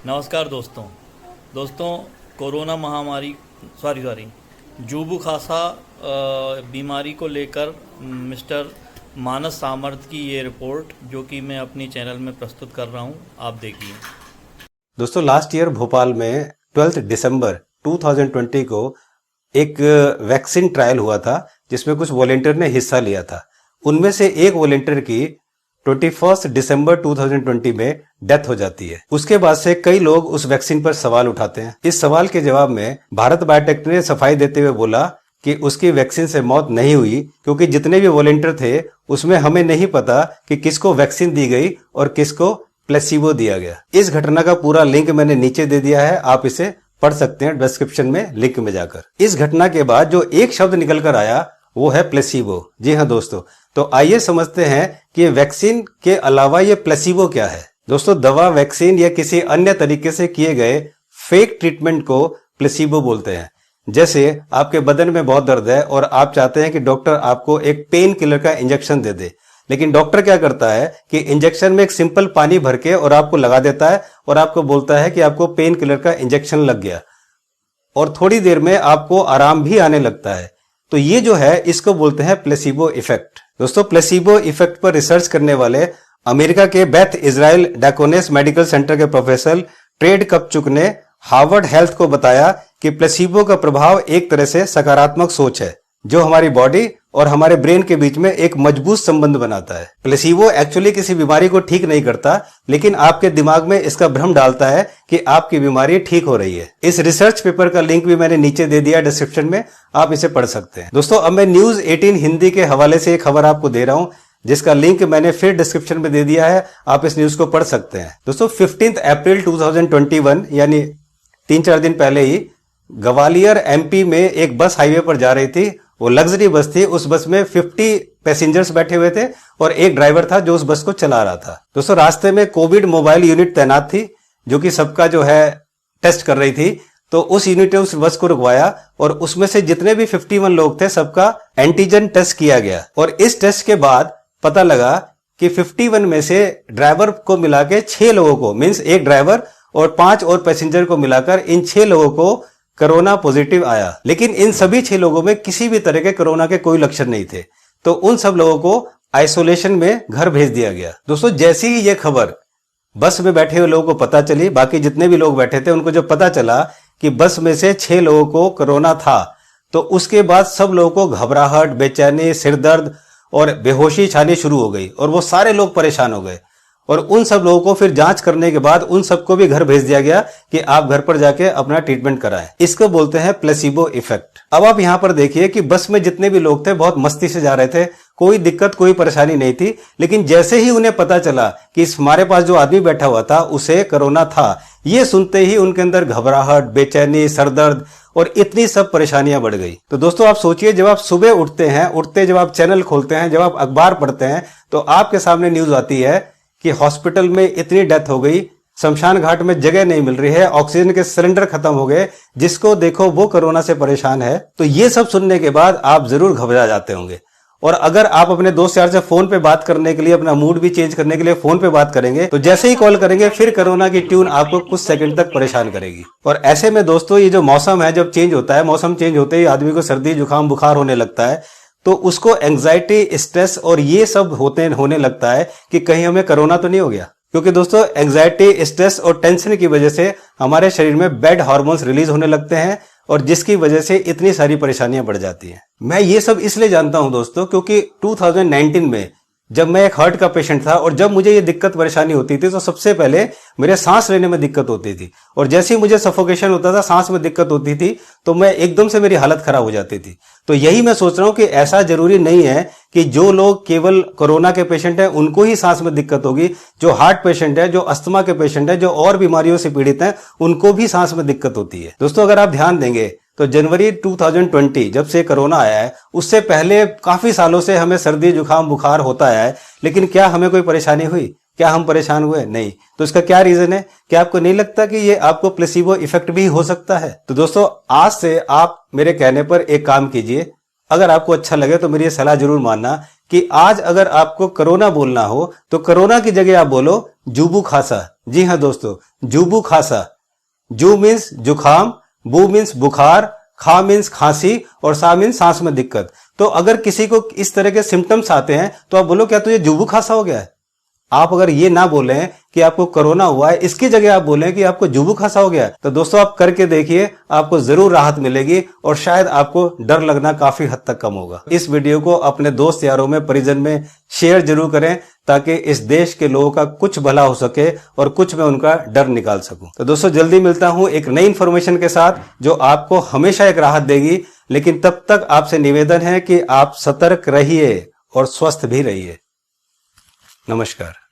नमस्कार दोस्तों। कोरोना महामारी जूबू खासा बीमारी को लेकर मिस्टर मानस सामर्थ की ये रिपोर्ट जो कि मैं अपनी चैनल में प्रस्तुत कर रहा हूँ, आप देखिए। दोस्तों, लास्ट ईयर भोपाल में 12 दिसंबर 2020 को एक वैक्सीन ट्रायल हुआ था जिसमें कुछ वॉलेंटियर ने हिस्सा लिया था। उनमें से एक वॉलेंटियर की 21 दिसंबर 2020 में डेथ हो जाती है। उसके बाद से कई लोग उस वैक्सीन पर सवाल उठाते हैं। इस सवाल के जवाब में भारत बायोटेक ने सफाई देते हुए बोला कि उसकी वैक्सीन से मौत नहीं हुई, क्योंकि जितने भी वॉलेंटियर थे उसमें हमें नहीं पता कि किसको वैक्सीन दी गई और किसको प्लेसिबो दिया गया। इस घटना का पूरा लिंक मैंने नीचे दे दिया है, आप इसे पढ़ सकते हैं डिस्क्रिप्शन में लिंक में जाकर। इस घटना के बाद जो एक शब्द निकल कर आया वो है प्लेसिबो। जी हाँ दोस्तों, तो आइए समझते हैं कि वैक्सीन के अलावा ये प्लेसिबो क्या है। दोस्तों, दवा, वैक्सीन या किसी अन्य तरीके से किए गए फेक ट्रीटमेंट को प्लेसिबो बोलते हैं। जैसे आपके बदन में बहुत दर्द है और आप चाहते हैं कि डॉक्टर आपको एक पेन किलर का इंजेक्शन दे दे, लेकिन डॉक्टर क्या करता है कि इंजेक्शन में एक सिंपल पानी भर के और आपको लगा देता है और आपको बोलता है कि आपको पेन किलर का इंजेक्शन लग गया, और थोड़ी देर में आपको आराम भी आने लगता है। तो ये जो है इसको बोलते हैं प्लेसिबो इफेक्ट। दोस्तों, प्लेसिबो इफेक्ट पर रिसर्च करने वाले अमेरिका के बेथ इजराइल डाकोनेस मेडिकल सेंटर के प्रोफेसर ट्रेड कपचुक ने हार्वर्ड हेल्थ को बताया कि प्लेसिबो का प्रभाव एक तरह से सकारात्मक सोच है जो हमारी बॉडी और हमारे ब्रेन के बीच में एक मजबूत संबंध बनाता है। प्लेसिबो एक्चुअली किसी बीमारी को ठीक नहीं करता, लेकिन आपके दिमाग में इसका भ्रम डालता है कि आपकी बीमारी ठीक हो रही है। इस रिसर्च पेपर का लिंक भी मैंने नीचे दे दिया डिस्क्रिप्शन में, आप इसे पढ़ सकते हैं। दोस्तों, अब मैं न्यूज 18 हिंदी के हवाले से एक खबर आपको दे रहा हूं जिसका लिंक मैंने फिर डिस्क्रिप्शन में दे दिया है, आप इस न्यूज को पढ़ सकते हैं। दोस्तों, 15 अप्रैल 2021 यानी 3-4 दिन पहले ही ग्वालियर एमपी में एक बस हाईवे पर जा रही थी। वो लग्जरी बस थी। उस बस में 50 पैसेंजर्स बैठे हुए थे और एक ड्राइवर था जो उस बस को चला रहा था। दोस्तों, रास्ते में कोविड मोबाइल यूनिट तैनात थी जो कि सबका जो है टेस्ट कर रही थी। तो उस यूनिट ने उस बस को रुकवाया और उसमें से जितने भी 51 लोग थे सबका एंटीजन टेस्ट किया गया, और इस टेस्ट के बाद पता लगा कि 51 में से ड्राइवर को मिला के 6 लोगों को, मीन्स एक ड्राइवर और 5 और पैसेंजर को मिलाकर इन 6 लोगों को कोरोना पॉजिटिव आया। लेकिन इन सभी 6 लोगों में किसी भी तरह के कोरोना के कोई लक्षण नहीं थे। तो उन सब लोगों को आइसोलेशन में घर भेज दिया गया। दोस्तों, जैसी ही ये खबर बस में बैठे हुए लोगों को पता चली, बाकी जितने भी लोग बैठे थे उनको जब पता चला कि बस में से 6 लोगों को कोरोना था, तो उसके बाद सब लोगों को घबराहट, बेचैनी, सिरदर्द और बेहोशी छानी शुरू हो गई और वो सारे लोग परेशान हो गए। और उन सब लोगों को फिर जांच करने के बाद उन सबको भी घर भेज दिया गया कि आप घर पर जाके अपना ट्रीटमेंट कराएं। इसको बोलते हैं प्लेसिबो इफेक्ट। अब आप यहां पर देखिए कि बस में जितने भी लोग थे बहुत मस्ती से जा रहे थे, कोई दिक्कत, कोई परेशानी नहीं थी। लेकिन जैसे ही उन्हें पता चला कि हमारे पास जो आदमी बैठा हुआ था उसे कोरोना था, ये सुनते ही उनके अंदर घबराहट, बेचैनी, सरदर्द और इतनी सब परेशानियां बढ़ गई। तो दोस्तों, आप सोचिए, जब आप सुबह उठते जब आप चैनल खोलते हैं, जब आप अखबार पढ़ते हैं, तो आपके सामने न्यूज आती है कि हॉस्पिटल में इतनी डेथ हो गई, शमशान घाट में जगह नहीं मिल रही है, ऑक्सीजन के सिलेंडर खत्म हो गए, जिसको देखो वो कोरोना से परेशान है। तो ये सब सुनने के बाद आप जरूर घबरा जाते होंगे। और अगर आप अपने दोस्त यार से फोन पे बात करने के लिए, अपना मूड भी चेंज करने के लिए फोन पे बात करेंगे, तो जैसे ही कॉल करेंगे फिर कोरोना की ट्यून आपको कुछ सेकंड तक परेशान करेगी। और ऐसे में दोस्तों, ये जो मौसम है, जब चेंज होता है, मौसम चेंज होते ही आदमी को सर्दी, जुकाम, बुखार होने लगता है, तो उसको एंजाइटी, स्ट्रेस और ये सब होने लगता है कि कहीं हमें कोरोना तो नहीं हो गया। क्योंकि दोस्तों, एंजाइटी, स्ट्रेस और टेंशन की वजह से हमारे शरीर में बैड हार्मोन्स रिलीज होने लगते हैं और जिसकी वजह से इतनी सारी परेशानियां बढ़ जाती हैं। मैं ये सब इसलिए जानता हूं दोस्तों क्योंकि 2019 में जब मैं एक हार्ट का पेशेंट था और जब मुझे ये दिक्कत परेशानी होती थी, तो सबसे पहले मेरे सांस लेने में दिक्कत होती थी, और जैसे ही मुझे सफोकेशन होता था, सांस में दिक्कत होती थी, तो मैं एकदम से मेरी हालत खराब हो जाती थी। तो यही मैं सोच रहा हूं कि ऐसा जरूरी नहीं है कि जो लोग केवल कोरोना के पेशेंट हैं उनको ही सांस में दिक्कत होगी। जो हार्ट पेशेंट है, जो अस्थमा के पेशेंट है, जो और बीमारियों से पीड़ित हैं, उनको भी सांस में दिक्कत होती है। दोस्तों, अगर आप ध्यान देंगे तो जनवरी 2020 जब से कोरोना आया है, उससे पहले काफी सालों से हमें सर्दी, जुकाम, बुखार होता है, लेकिन क्या हमें कोई परेशानी हुई? क्या हम परेशान हुए? नहीं। तो इसका क्या रीजन है? क्या आपको नहीं लगता कि ये आपको प्लेसिबो इफेक्ट भी हो सकता है? तो दोस्तों, आज से आप मेरे कहने पर एक काम कीजिए। अगर आपको अच्छा लगे तो मेरी ये सलाह जरूर मानना कि आज अगर आपको कोरोना बोलना हो तो कोरोना की जगह आप बोलो जुबू खासा। जी हाँ दोस्तों, जुबू खासा। जू मीन्स जुखाम, बू मीन्स बुखार, खा मीन्स खांसी और सा मीन्स सांस में दिक्कत। तो अगर किसी को इस तरह के सिम्टम्स आते हैं तो आप बोलो क्या तुझे जुबू खासा हो गया है। आप अगर ये ना बोलें कि आपको कोरोना हुआ है, इसकी जगह आप बोलें कि आपको जुबू खासा हो गया है, तो दोस्तों आप करके देखिए, आपको जरूर राहत मिलेगी और शायद आपको डर लगना काफी हद तक कम होगा। इस वीडियो को अपने दोस्त यारों में, परिजन में शेयर जरूर करें ताकि इस देश के लोगों का कुछ भला हो सके और कुछ मैं उनका डर निकाल सकूं। तो दोस्तों जल्दी मिलता हूं एक नई इंफॉर्मेशन के साथ जो आपको हमेशा एक राहत देगी। लेकिन तब तक आपसे निवेदन है कि आप सतर्क रहिए और स्वस्थ भी रहिए। नमस्कार।